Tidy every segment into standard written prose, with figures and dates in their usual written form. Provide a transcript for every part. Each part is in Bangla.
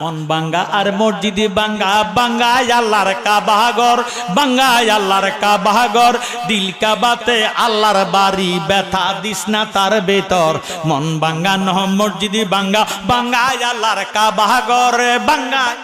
মন বাঙ্গা আর মসজিদি বাঙ্গা বাঙ্গায় আল্লাহর কাবাঘর বাঙ্গায় আল্লাহর কাবাঘর দিল কাবাতে আল্লাহর বাড়ি ব্যথা দিস না তার ভেতর মন বাঙ্গা নহ মসজিদি বাঙ্গা বাঙ্গায় আল্লাহর কাবাঘর বাঙ্গায়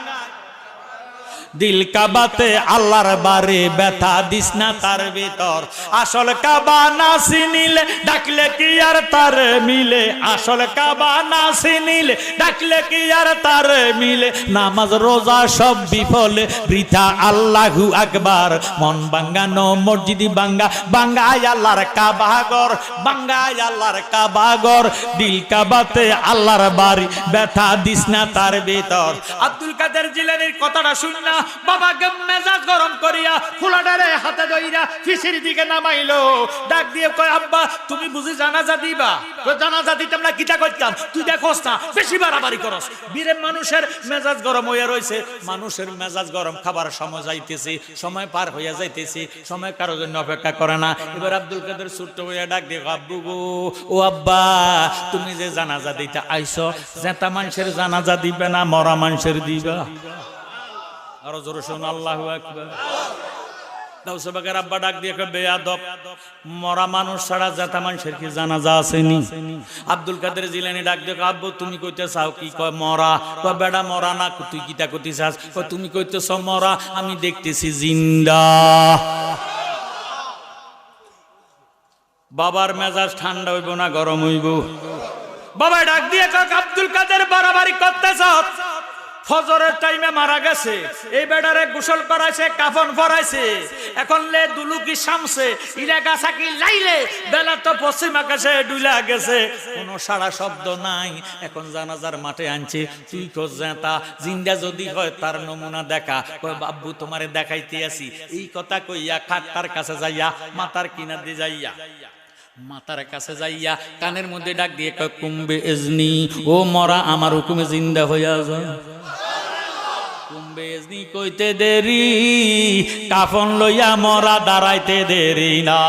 দিল কাবাতে আল্লাহর বাড়ি ব্যথা দিস না তার ভিতর আসল কাবা না চিনিলে ডাকলে কি আর তার মিলে আসল কাবা না চিনিলে ডাকলে কি আর তার মিলে নামাজ রোজা সব বিফলে বৃথা আল্লাহু আকবার মন বাঙ্গানো মসজিদি বাঙ্গা বাঙ্গায় আল্লাহর কাবাঘর বাঙ্গায় আল্লাহর কাবাঘর দিল কাবাতে আল্লাহর বাড়ি ব্যথা দিস না তার ভিতর আব্দুল কাদের জিলানীর কথাটা শুন না বাবা মেজাজ গরম করিয়া ফুলাডারে হাতে ধইরা ফিসির দিকে নামাইলো ডাক দিয়ে কয় আব্বা তুমি বুঝি জানাজা দিবা তো জানাজা দিতাম না কিটা করতাম তুই দেখোস না বেশি বাড়াবাড়ি করস বীরে মানুষের মেজাজ গরম হইয়া রইছে মানুষের মেজাজ গরম খাবার সময় যাইতেছে সময় পার হইয়া যাইতেছে সময় কারোর জন্য অপেক্ষা করে না এবার আব্দুল কাদের ছোট্ট হইয়া ডাক দিয়ে আব্বু গো ও আব্বা তুমি যে জানাজা দিতে আইছো জেতা মানুষের জানাজা দিবে না মরা মানুষের দিবা আরো জোরে শুন আল্লাহু আকবার দাও সবাকের আব্বা ডাক দিয়ে কয় বেয়াদব মরা মানুষ ছাড়া জেতা মানুষের কি জানাজা আসেনি আব্দুল কাদের জিলানী ডাক দিয়ে আব্বু তুমি কইতে চাও কি কয় মরা কয় বেডা মরা না তুই কিটা কইতে চাস কয় তুমি কইতেছ মরা আমি দেখতেছি জিন্দা বাবার মেজাজ ঠান্ডা হইব না গরম হইব বাবা ডাক দিয়ে কয় আব্দুল কাদের বাড়াবাড়ি করতেছ ফজরের টাইমে মারা গেছে এই বেডারে গোসল করাইছে কাফন পরাইছে এখন লে দুলুকি শামছে ইলাকা সাকি লাইলে বেলা তো পশ্চিম আকাশে ডুলা গেছে কোনো সারা শব্দ নাই এখন জানাজার মাঠে আনছে তুই খোঁজ জেতা জিন্দা যদি হয় তার নমুনা দেখা কয় বাব্বু তোমারে দেখাইতে আসি এই কথা কইয়া খাটটার কাছে যাইয়া মাথার কিনার দিয়ে যাইয়া মাতার কাছে যাইয়া কানের মধ্যে ডাক দিয়ে কয় কুম্বে এজনি ও মরা আমার হুকুমে জিন্দা হইয়া যায় কুম্বে এজনি কইতে দেরি কাফন লইয়া মরা দাঁড়াইতে দেরি না